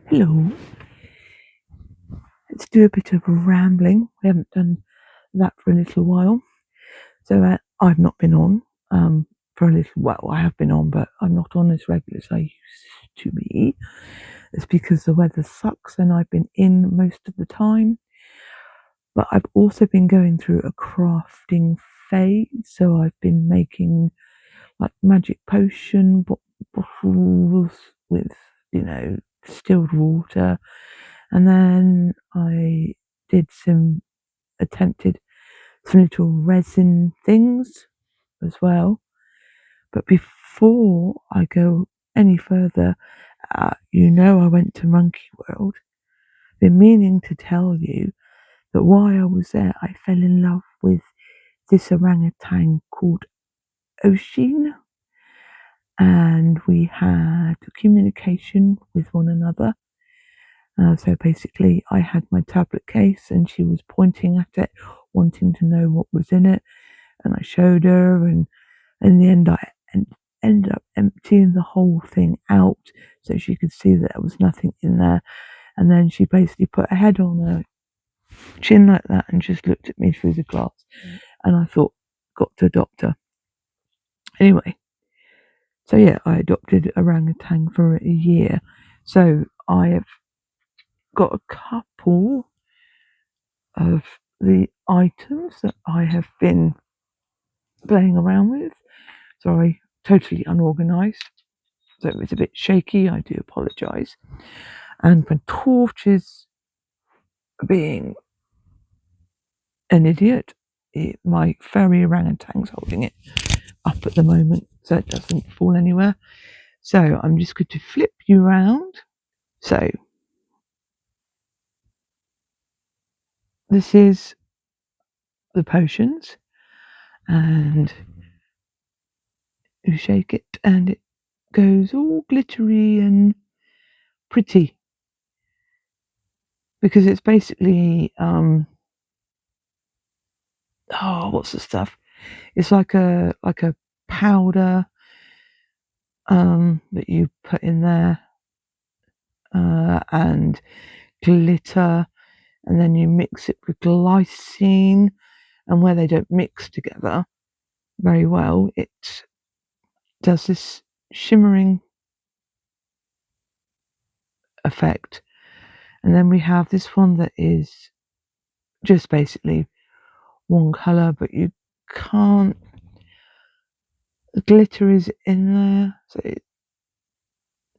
Hello, let's do a bit of rambling. We haven't done that for a little while. So I've not been on for a little while. I have been on, but I'm not on as regular as I used to be. It's because the weather sucks and I've been in most of the time. But I've also been going through a crafting phase. So I've been making like magic potion bottles with, distilled water. And then I did attempted some little resin things as well. But before I go any further, I went to Monkey World. Been meaning to tell you that while I was there, I fell in love with this orangutan called Oshin, and we had communication with one another. So basically, I had my tablet case and she was pointing at it, wanting to know what was in it. And I showed her, and in the end, I ended up emptying the whole thing out so she could see that there was nothing in there. And then she basically put her head on her chin like that and just looked at me through the glass. And I thought, got to adopt her. Anyway, so yeah, I adopted orangutan for a year. So I have got a couple of the items that I have been playing around with. Sorry, totally unorganized. So it was a bit shaky, I do apologise. And my torches being an idiot, my furry orangutan's holding it up at the moment so it doesn't fall anywhere. So I'm just going to flip you round. So this is the potions, and you shake it and it goes all glittery and pretty, because it's basically what's the stuff? It's like a powder that you put in there, and glitter, and then you mix it with glycine, and where they don't mix together very well, it does this shimmering effect. And then we have this one that is just basically one colour, but you can't, the glitter is in there, so it's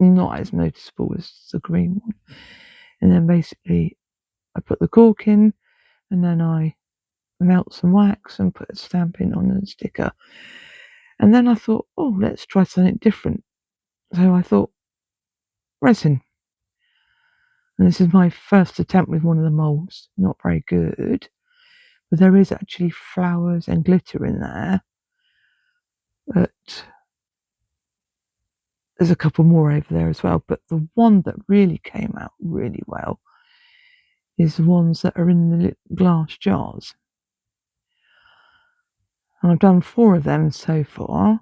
not as noticeable as the green one. And then basically I put the cork in, and then I melt some wax and put a stamp in on a sticker. And then I thought, oh, let's try something different. So I thought, resin. And this is my first attempt with one of the moulds. Not very good, but there is actually flowers and glitter in there. But there's a couple more over there as well. But the one that really came out really well is the ones that are in the glass jars. And I've done 4 of them so far.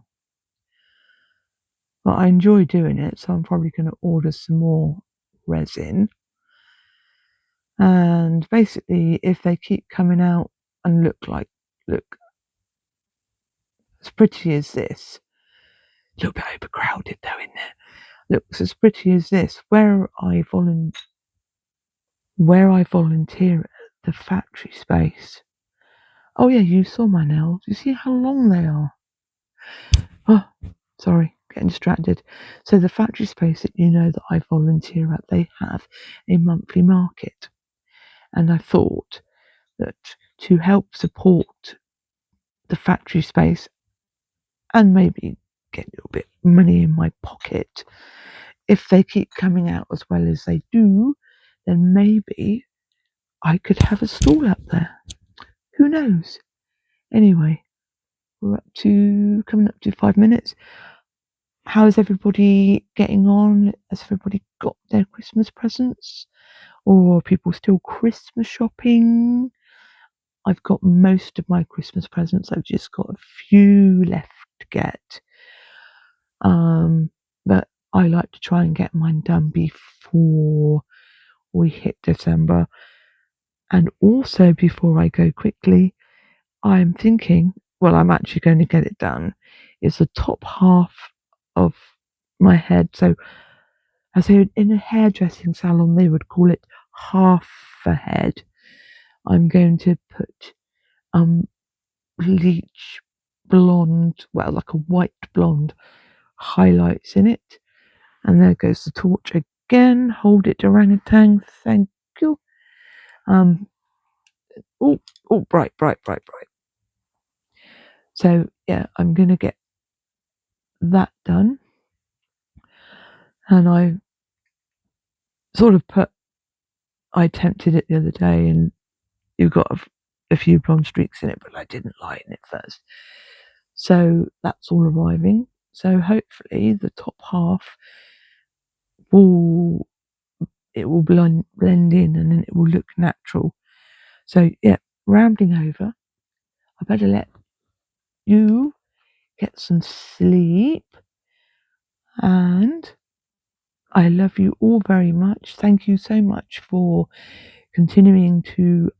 But I enjoy doing it, so I'm probably going to order some more resin. And basically, if they keep coming out and look as pretty as this, a little bit overcrowded though in there, looks as pretty as this, where I volunteer at the factory space. Oh yeah, you saw my nails. You see how long they are? Oh, sorry, getting distracted. So the factory space that that I volunteer at, they have a monthly market. And I thought that to help support the factory space and maybe get a little bit of money in my pocket, if they keep coming out as well as they do, then maybe I could have a stall up there. Who knows? Anyway, we're coming up to 5 minutes. How is everybody getting on? Has everybody got their Christmas presents? Or are people still Christmas shopping? I've got most of my Christmas presents. I've just got a few left to get. But I like to try and get mine done before we hit December. And also before I go quickly, I'm thinking, well, I'm actually going to get it done, is the top half of my head. So as in a hairdressing salon, they would call it half a head. I'm going to put bleach blonde, well, like a white blonde highlights in it. And there goes the torch again. Hold it, orangutan. Thank you. Oh, bright, bright, bright, bright. So yeah, I'm gonna get that done. And I sort of I attempted it the other day, and you've got a few blonde streaks in it, but I didn't lighten it first. So that's all arriving. So hopefully the top half will blend in, and then it will look natural. So yeah, rambling over. I better let you get some sleep, and I love you all very much. Thank you so much for continuing to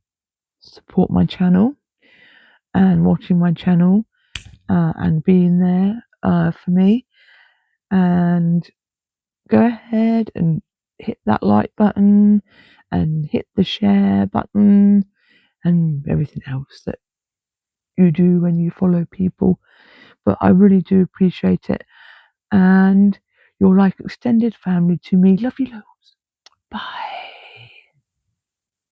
support my channel and watching my channel and being there for me. And go ahead and hit that like button and hit the share button and everything else that you do when you follow people. But I really do appreciate it. And you're like extended family to me. Love you loads. Bye.